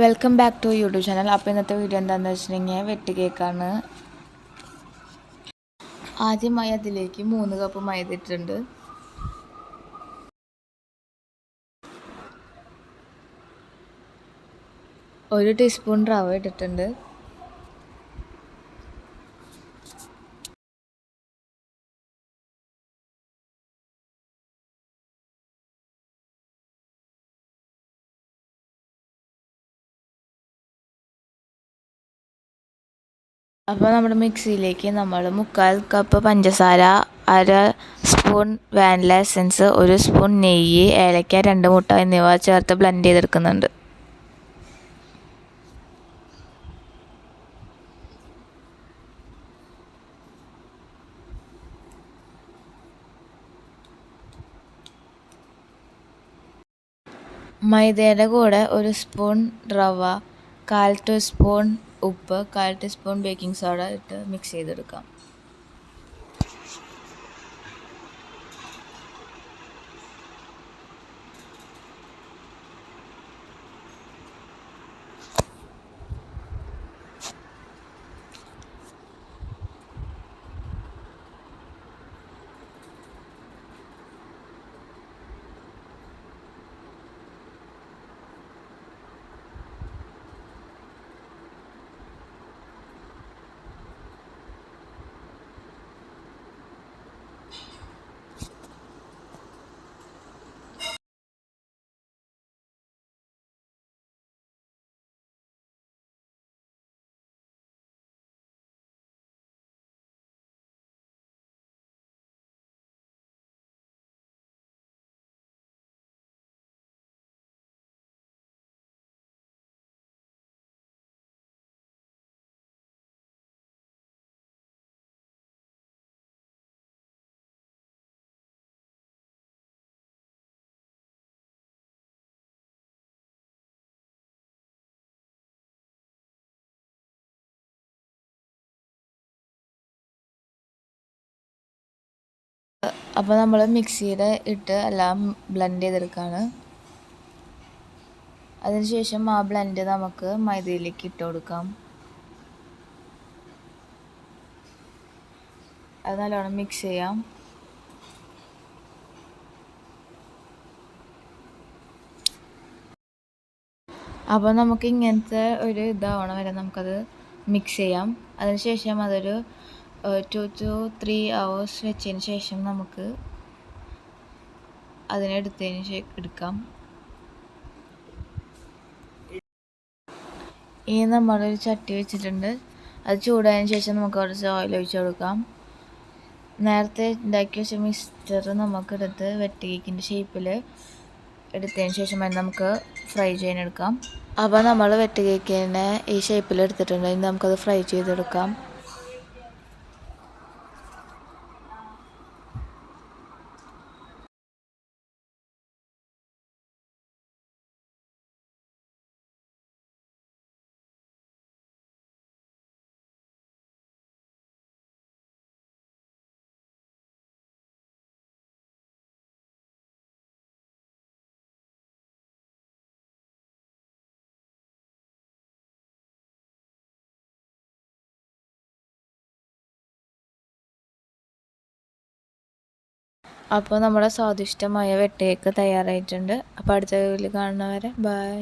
Welcome back to YouTube channel. അപ്പോൾ ഇന്നത്തെ video എന്താണെന്ന് വെച്ചിട്ടുണ്ടെങ്കിൽ വെട്ട് കേക്കാണ്. ആദ്യമായി അതിലേക്ക് 3 കപ്പ് മൈദ ഇട്ടിട്ടുണ്ട്. ഒരു ടീസ്പൂൺ റവ ഇട്ടിട്ടുണ്ട്. അപ്പോൾ നമ്മുടെ മിക്സിയിലേക്ക് നമ്മൾ 3/4 കപ്പ് പഞ്ചസാര, 1/2 സ്പൂൺ വാനില എസൻസ്, 1 സ്പൂൺ നെയ്യ്, ഏലക്ക, 2 മുട്ട എന്നിവ ചേർത്ത് ബ്ലെൻഡ് ചെയ്തെടുക്കുന്നുണ്ട്. മൈദയുടെ കൂടെ 1 സ്പൂൺ റവ, 1/4 ടീസ്പൂൺ ഉപ്പ്, 1/4 ടീസ്പൂൺ ബേക്കിംഗ് സോഡ ഇട്ട് മിക്സ് ചെയ്തെടുക്കാം. അപ്പോൾ നമ്മൾ മിക്സിയുടെ ഇട്ട് എല്ലാം ബ്ലെൻഡ് ചെയ്തെടുക്കുകയാണ്. അതിനുശേഷം ആ ബ്ലെൻഡ് നമുക്ക് മൈദയിലേക്ക് ഇട്ട് കൊടുക്കാം. അത് നല്ലോണം മിക്സ് ചെയ്യാം. അപ്പോൾ നമുക്ക് ഇങ്ങനത്തെ ഒരു ഇതാവണം വരെ നമുക്കത് മിക്സ് ചെയ്യാം. അതിനുശേഷം അതൊരു 2 to 3 hours വെച്ചതിന് ശേഷം നമുക്ക് എടുക്കാം. ഇനി നമ്മളൊരു ചട്ടി വെച്ചിട്ടുണ്ട്. അത് ചൂടായതിന് ശേഷം നമുക്ക് കുറച്ച് ഓയിൽ ഒഴിച്ച് കൊടുക്കാം. നേരത്തെ ഉണ്ടാക്കി വെച്ച മിക്സ്ചർ നമുക്കെടുത്ത് വെട്ട് കേക്കിൻ്റെ ഷേപ്പിൽ എടുത്തതിന് ശേഷം നമുക്ക് ഫ്രൈ ചെയ്യാനെടുക്കാം. അപ്പോൾ നമ്മൾ വെട്ട് കേക്കിനെ ഈ ഷേപ്പിൽ എടുത്തിട്ടുണ്ട്. ഇനി നമുക്കത് ഫ്രൈ ചെയ്തെടുക്കാം. അപ്പോൾ നമ്മുടെ സ്വാദിഷ്ടമായ വെട്ട് കേക്ക് തയ്യാറായിട്ടുണ്ട്. അപ്പോൾ അടുത്ത വീഡിയോയിൽ കാണുന്നവരെ ബൈ.